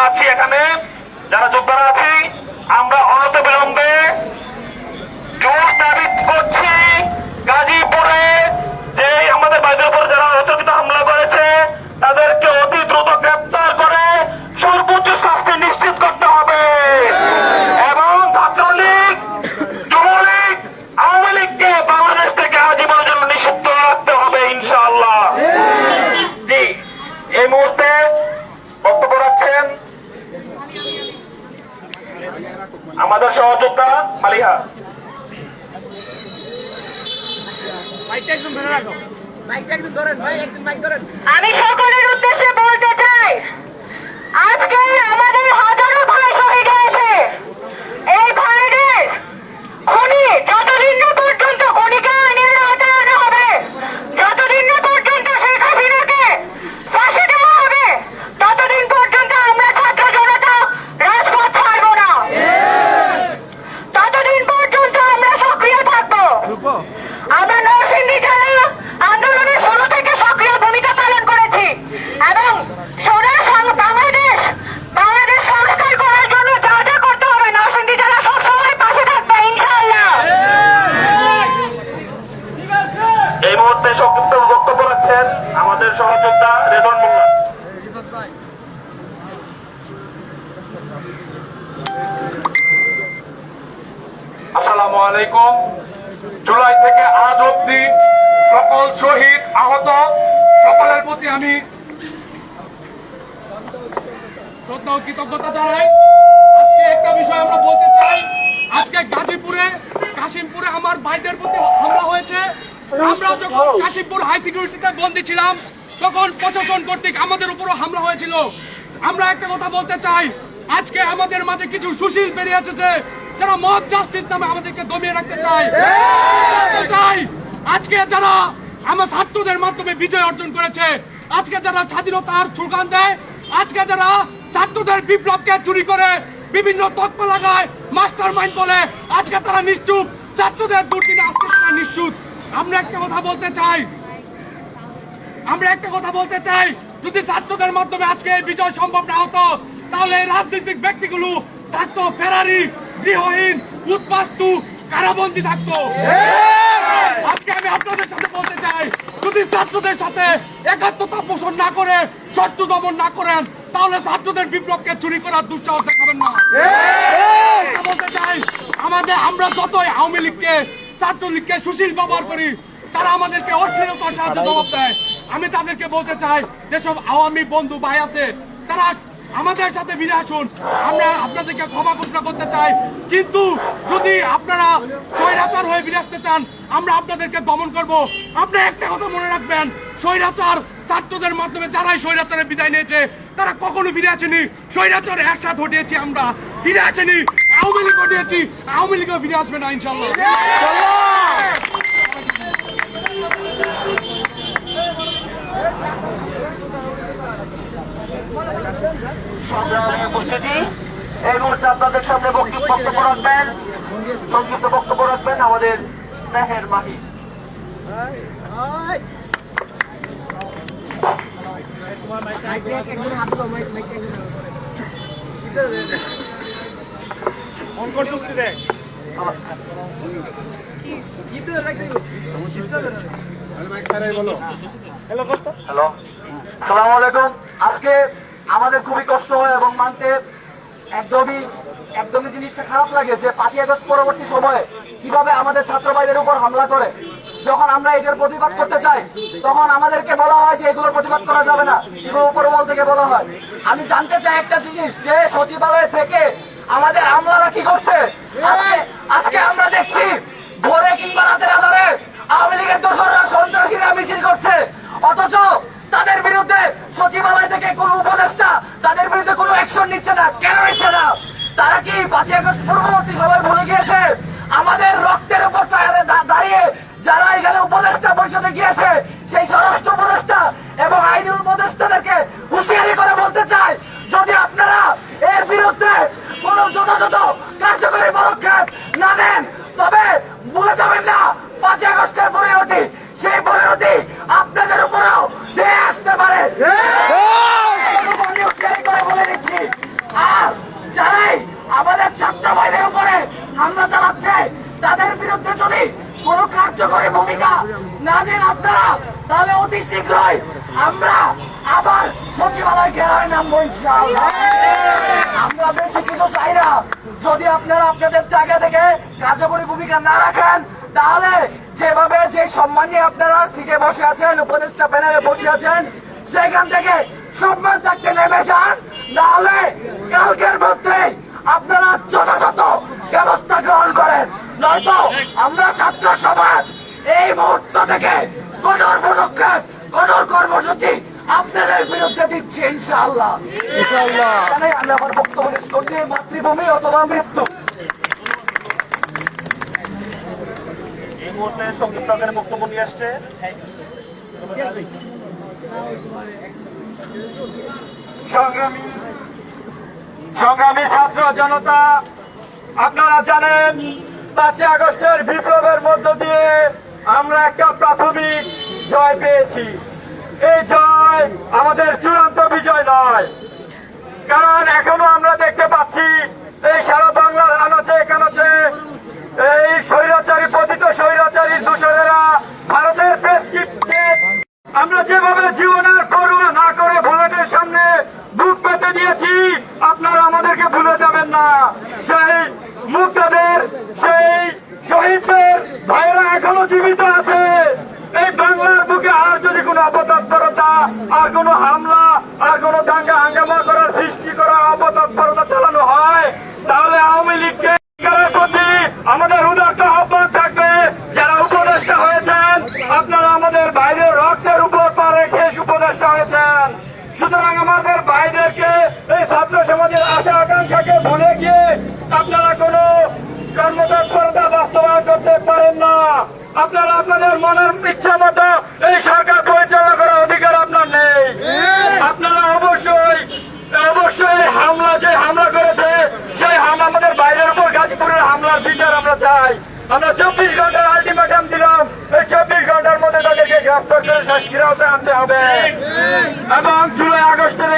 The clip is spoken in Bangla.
আছি এখানে, যারা যোদ্ধারা আছি, আমরা অনতিবিলম্বে জোর দাবি করছি গাজীপুরে যে আমাদের ভাইদের উপর যারা অতর্কিত হামলা করেছে তাদেরকে অতি দ্রুত গ্রেপ্তার করে সর্বোচ্চ শাস্তি নিশ্চিত করতে হবে এবং ছাত্রলীগ, যুবলীগ, আওয়ামী লীগকে বাংলাদেশ থেকে আজীবনের জন্য নিষিদ্ধ রাখতে হবে ইনশাআল্লাহ। জি, এই মুহূর্তে বক্তব্য রাখছেন আমাদের সহযোদ্ধা মালিহা। আমি সকলের উদ্দেশ্যে বলতে চাই, আজকে আমাদের হাজারো ভাই শহীদ হয়েছে। এই ভাইদের খুনি যতদিন না পর্যন্ত খুনিকে আইনের আওতায় আনা হবে, যতদিন না পর্যন্ত শেখ হাসিনাকে ফাঁসি দেওয়া হবে, ততদিন পর্যন্ত আমরা ছাত্র জনতা রাজপথ ছাড়ব না। ততদিন পর্যন্ত আমরা সক্রিয় থাকবো। আমরা নরসিংদী জেলা আন্দোলনের শুরু থেকে সক্রিয় ভূমিকা পালন করেছি এবং বাংলাদেশ সংস্কার করার জন্য যা যা করতে হবে নরসিংদী জেলা সবসময় পাশে থাকবে ইনশাআল্লাহ। এই মুহূর্তে সংক্ষিপ্ত বক্তব্য রাখছেন আমাদের সহযোদ্ধা রেদওয়ান মোল্লা। আসসালামু আলাইকুম। জুলাই থেকে আজ অব্দি সকল শহীদ আহত সকলের প্রতি আমি শ্রদ্ধা ও কৃতজ্ঞতা জানাই। আজকে একটা বিষয় আমরা বলতে চাই, আজকে গাজীপুরে কাশিমপুরে আমার ভাইদের প্রতি হামলা হয়েছে। আমরা যখন কাশিমপুর হাই সিকিউরিটিতে বন্দী ছিলাম তখন প্রশাসন কর্তৃক আমাদের উপরও হামলা হয়েছিল। আমরা একটা কথা বলতে চাই, আজকে আমাদের মাঝে কিছু সুশীল বেরিয়ে এসেছে যারা মব জাস্টিস নামে আমাদেরকে দমিয়ে রাখতে চাই। আজকে যারা আমার ছাত্রদের মাধ্যমে বিজয় অর্জন করেছে, আজকে যারা স্বাধীনতার স্লোগান দেয়, আজকে যারা ছাত্রদের বিপ্লবকে চুরি করে বিভিন্ন তকমা লাগায়, মাস্টার মাইন্ড বলে, আজকে তারা নিশ্চুপ। ছাত্রদের দুর্দিনে আজকে তারা নিশ্চুপ। আমরা একটা কথা বলতে চাই, যদি ছাত্রদের মাধ্যমে আজকে এই বিজয় সম্ভব না হতো তাহলে এই রাজনৈতিক ব্যক্তিগুলো থাকতো ফেরারি, গৃহহীন, উদ্বাস্তু, কারাবন্দী থাকতো। আজকে আমি আপনাদের সাথে বলতে চাই, যদি ছাত্রদের সাথে একাত্মতা পোষণ না করে শত্রু দমন না করেন তাহলে ছাত্রদের বিপ্লবকে চুরি করার দুঃসাহস দেখাবেন না। বলতে চাই, আমরা যতই আওয়ামী লীগকে, ছাত্রলীগকে সুশীল ব্যবহার করি, তারা আমাদেরকে অশ্লীলতার সাহায্যে জবাব দেয়। আমি তাদেরকে বলতে চাই, যেসব আওয়ামী বন্ধু ভাই আছে তারা আমাদের সাথে ফিরে আসুন। আমরা আপনাদেরকে ক্ষমা ঘোষণা করতে চাই, কিন্তু যদি আপনারা স্বৈরাচার হয়ে ফিরে আসতে চান আমরা আপনাদেরকে দমন করব। আপনি একটা কথা মনে রাখবেন, স্বৈরাচার ছাত্রদের মাধ্যমে যারাই স্বৈরাচারের বিদায় নিয়েছে তারা কখনো ফিরে আসেনি। স্বৈরাচার একসাথ ঘটিয়েছি, আমরা ফিরে আসেনি। আওয়ামী লীগ ঘটিয়েছি, আওয়ামী লীগও ফিরে আসবে না ইনশাল্লাহ। এই মুহূর্তে আপনাদের সামনে সংক্ষিপ্ত বক্তব্য রাখবেন আমাদের মেহের মাহি। হ্যালো, আসসালামু আলাইকুম। আজকে আমাদের খুবই কষ্ট হয় এবং মানতে একদমই জিনিসটা খারাপ লাগে যে 5ই আগস্ট পরবর্তী সময়ে কিভাবে আমাদের ছাত্র ভাইদের উপর হামলা করে। যখন আমরা এটার প্রতিবাদ করতে চাই তখন আমাদেরকে বলা হয় যে এগুলোর প্রতিবাদ করা যাবে না, এগুলো উপরমহল থেকে বলা হয়। আমি জানতে চাই একটা জিনিস, যে সচিবালয় থেকে আমাদের আমলারা কি করছে। আজকে আমরা দেখছি ভোরে কিংবা রাতের আধারে আওয়ামী লীগের দোসররা, সন্ত্রাসীরা মিছিল করছে, অথচ তাদের বিরুদ্ধে সচিবালয় থেকে কোনো উপদেষ্টা তাদের বিরুদ্ধে কোনো অ্যাকশন নিচ্ছে না। কেন নিচ্ছে না? তারা কি 5ই আগস্ট পূর্ববর্তী সময় ভুলে গিয়েছে? আমাদের রক্তের উপর দাঁড়িয়ে যারা এখানে উপদেষ্টা পরিষদে গিয়েছে, সেই স্বরাষ্ট্র উপদেষ্টা এবং আইনি উপদেষ্টাদেরকে হুঁশিয়ারি করে বলতে চাই, যদি আপনারা এর বিরুদ্ধে কোনো যথাযথ কার্যকরী পদক্ষেপ না নেন তবে ভুলে যাবেন না 5ই আগস্টের পরিণতি, সেই পরিণতি আপনাদের উপরেও ধেয়ে আসতে পারে। বলে দিচ্ছি, যদি কোনো কার্যকরী ভূমিকা না দেন আপনারা, তাহলে অতি শীঘ্রই আমরা আবার সচিবালয় ঘেরায় নামবো ইনশাআল্লাহ। আমরা বেশি কিছু চাই না। যদি আপনারা আপনাদের জায়গা থেকে কার্যকরী ভূমিকা না রাখেন, তাহলে যেভাবে যে সম্মান নিয়ে আপনারা সিটে বসে আছেন, উপদেষ্টা প্যানেলে বসে আছেন, সেখান থেকে সম্মান থাকতে নেমে যান। নাহলে কালকের মধ্যে আপনারা যথাযথ ব্যবস্থা গ্রহণ করেন, নয়তো আমরা ছাত্র সমাজ এই মুহূর্ত থেকে কঠোর পদক্ষেপ, কঠোর কর্মসূচি আপনাদের বিরুদ্ধে দিচ্ছি ইনশাআল্লাহ। এখানে আমি আমার বক্তব্য শেষ করছি। মাতৃভূমি অথবা মৃত্যু। এই মুহূর্তে সংক্ষিপ্ত আকারে বক্তব্য নিয়ে আসছে সংগ্রামী ছাত্র জনতা। আপনারা জানেন 5 আগস্টের বিপ্লবের মধ্য দিয়ে আমরা একটা প্রাথমিক জয় পেয়েছি। এই জয় আমাদের চূড়ান্ত বিজয় নয়, কারণ এখনো আমরা দেখতে পাচ্ছি এই সারা বাংলার আনাচে কানাচে এই স্বৈরাচারী পতিত স্বৈরাচারী দূষণেরা ভারতের প্রেসক্রিপ্টে আমরা যেভাবে জীবনের পরোয়া না করে বুলেটের সামনে বুক পেতে দিয়েছি, আপনারা আমাদেরকে ভুলে যাবেন না। সেই মুক্তাদের, সেই শহীদদের ভাইয়েরা এখনো জীবিত আছে। এই বাংলার বুকে আর যদি কোনো অপতৎপরতা, আর কোনো হামলা, আর কোনো দাঙ্গা হাঙ্গামা করার সৃষ্টি করা অপতৎপরতা চালানো হয়, তাহলে আওয়ামী লীগকে প্রতি আমাদের উদারতা আহ্বান থাকবে। যারা উপদেষ্টা হয়েছেন, আপনারা আমাদের বাইরের রক্তের উপর পা রেখে উপদেষ্টা হয়েছেন। সুতরাং আমাদের ভাইদেরকে, এই ছাত্র সমাজের আশা আকাঙ্ক্ষাকে ভুলে গিয়ে আপনারা কোনো কর্মতৎপরতা বাস্তবায়ন করতে পারেন না। আপনারা আপনাদের মনের ইচ্ছা মতো এই সরকার পরিচালনা করার অধিকার আপনার নেই। আপনারা অবশ্যই হামলা, যে হামলা করেছে সেই হামলা আমাদের বাইরের উপর গাজীপুরের হামলার বিচার আমরা চাই। আমরা 24 ঘন্টার আলটিমেটাম দিলাম, এই 24 ঘন্টার মধ্যে তাদেরকে গ্রেফতার করে শাস্তির আওতায় আনতে হবে। এবং জুলাই আগস্টের